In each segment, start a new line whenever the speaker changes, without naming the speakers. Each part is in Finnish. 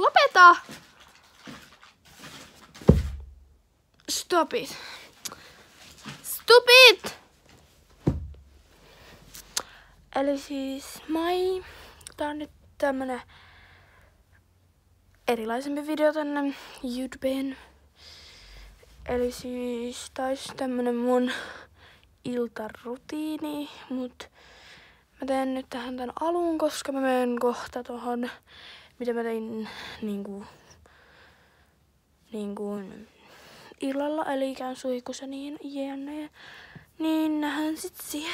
lopeta! Stop it. Stupid! Eli siis moi. Tää on nyt tämmönen erilaisempi video tänne YouTubeen. Eli siis taisi tämmönen mun iltarutiini, mut mä teen nyt tähän tän alun, koska mä menen kohta tohon, mitä mä tein niinku illalla, eli käyn suihkussa niin jne. Niin nähdään sit siihen.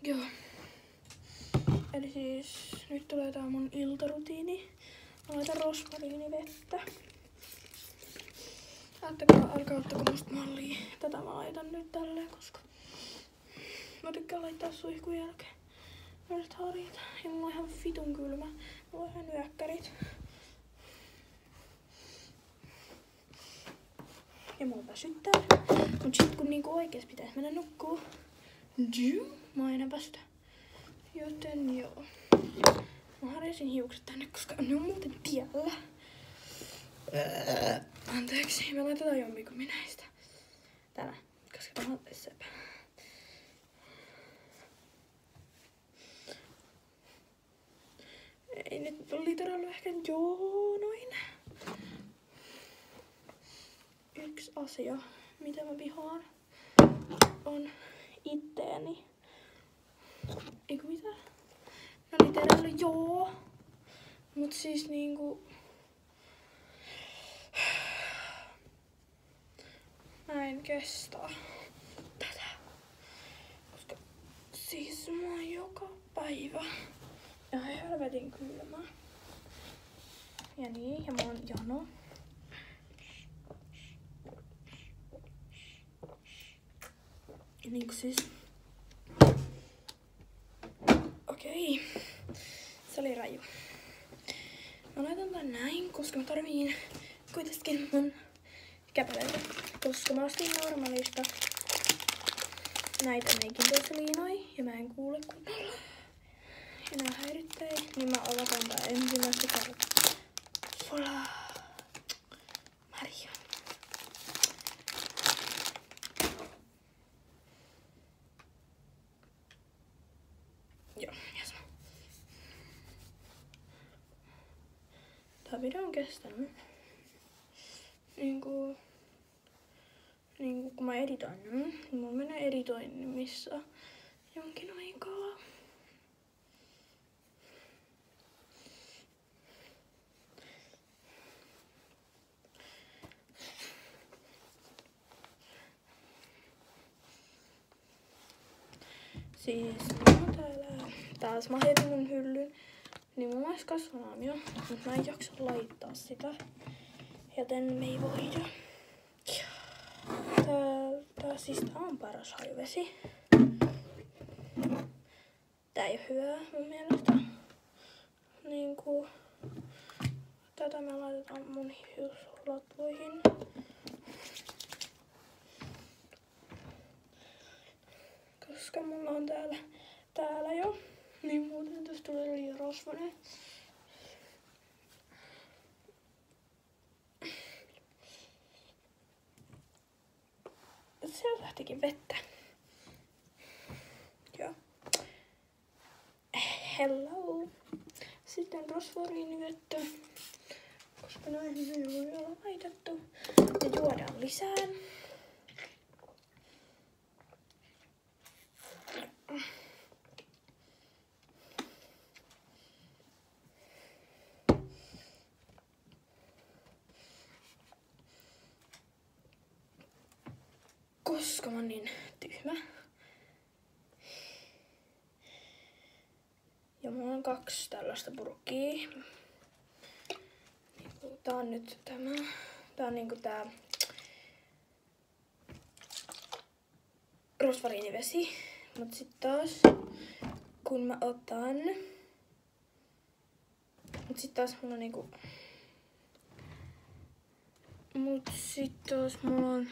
Joo. Eli siis nyt tulee tää mun iltarutiini. Mä laitan rosmariinivettä. Älkää ottako musta mallia. Tätä mä laitan nyt tälleen, koska mä tykkään laittaa suihkun jälkeen tällaiset harit. Ja mulla on ihan vitun kylmä. Mulla on ihan nyökkärit. Ja mulla väsyttää. Mut sit kun niinku oikees pitäis mennä nukkuu, mä oon enää väsytä. Joten joo. Mä harjasin hiukset tänne, koska ne on muuten tiellä. Anteeksi, me laitetaan jompikummin näistä. Tämä, koska tämä on sepä. Ei nyt literally ehkä noin. Yksi asia, mitä mä vihaan, on itteeni. Eiku mitä? No literally joo. Mut siis niinku... Mä en kestä tätä. Koska siis mä oon joka päivä ihan helvetin kylmä. Ja niin, ja mä oon jano. Ja niinku siis... Okei. Se oli raju. Mä laitan tän näin, koska mä tarviin kuitenkin mun käpeleitä. Koska mä ostin Normaalista näitä meikintoisliinoja ja mä en kuule kunnolla. Ja nää häirittää, niin mä avataan tää ensimmäistä kertaa. Voila! Maria. Joo, yes. Tää video on kestänyt. Niinku kun mä editoin, niin mulla menee editoinnissa jonkin aikaa. Siis mä oon täällä. Taas mä heitin mun hyllyn. Niin mulla olisi kasvanaamio, mutta mä en jaksa laittaa sitä. Joten me ei voida. Tää on paras hajuvesi. Tää ei oo hyvää mun mielestä. Niinku... Tätä me laitetaan mun hiuslatvoihin. Koska mulla on täällä jo. Niin muuten tästä tulee liian rasvainen. lähtikin vettä. Joo. Hello. Sitten rosvoriinivettä. Koska näin ei voi olla laitettu. Ja juodaan lisää. Koska mä oon niin tyhmä. Ja mulla on 2 tällaista purkkia. Tää on nyt tämä. Tää on niinku tää rosvariinivesi. Mut sit taas kun mä otan. Mut sit taas mulla on niinku. Mut sit taas mulla on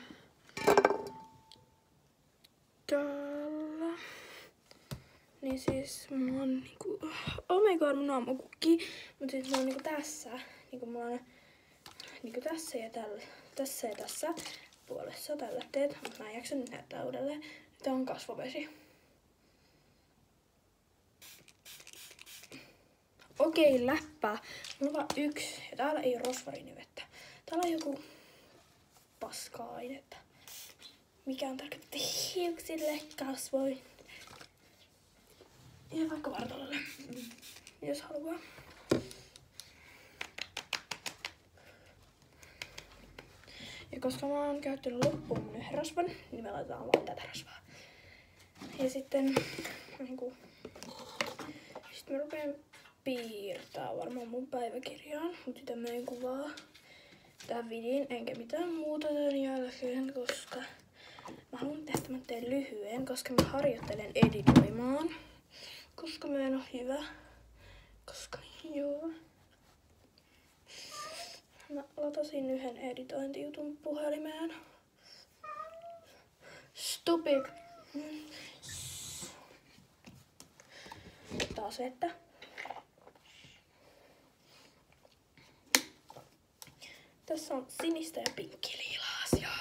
täällä. Niin siis mulla on niinku. Oh my god, mun aamukukki. Mut sit mulla on niinku tässä. Niinku mulla on niinku tässä ja tällä. Tässä ja tässä puolessa tällä teet. Mut mä en jaksa nyt näyttää uudelleen. Tää on kasvovesi. Okei, läppää. Mulla on vaan 1. Ja täällä ei ole rosvariinivettä. Täällä on joku paska-ainetta. Mikä on tarkoitettu hiuksille, kasvoille. Ja vaikka vartalolle. Jos haluaa. Ja koska mä oon käyttänyt loppuun mun 1 rasvan, niin me laitetaan vaan tätä rasvaa. Ja sitten niinku. Sitten mä rupean piirtää varmaan mun päiväkirjaan. Mut sitä mä en kuvaa tähän videoon enkä mitään muuta tämän jälkeen, koska mä haluan tehdä tämän teen lyhyen, koska mä harjoittelen editoimaan. Koska mä en oo hyvä. Koska joo. Mä latasin 1 editointijutun puhelimeen. Stupid. Taas vettä. Tässä on sinistä ja pinkkiliilaa asiaa.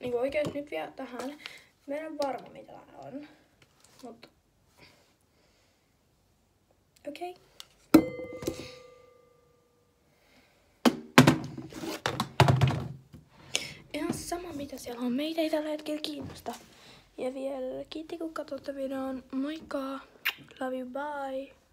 Niinku oikein nyt vielä tähän. Mä en ole varma mitä tää on. Mutta okei. Ihan sama mitä siellä on. Meitä ei tällä hetkellä kiinnosta. Ja vielä kiitti kun katsotte videon. Moikka! Love you, bye!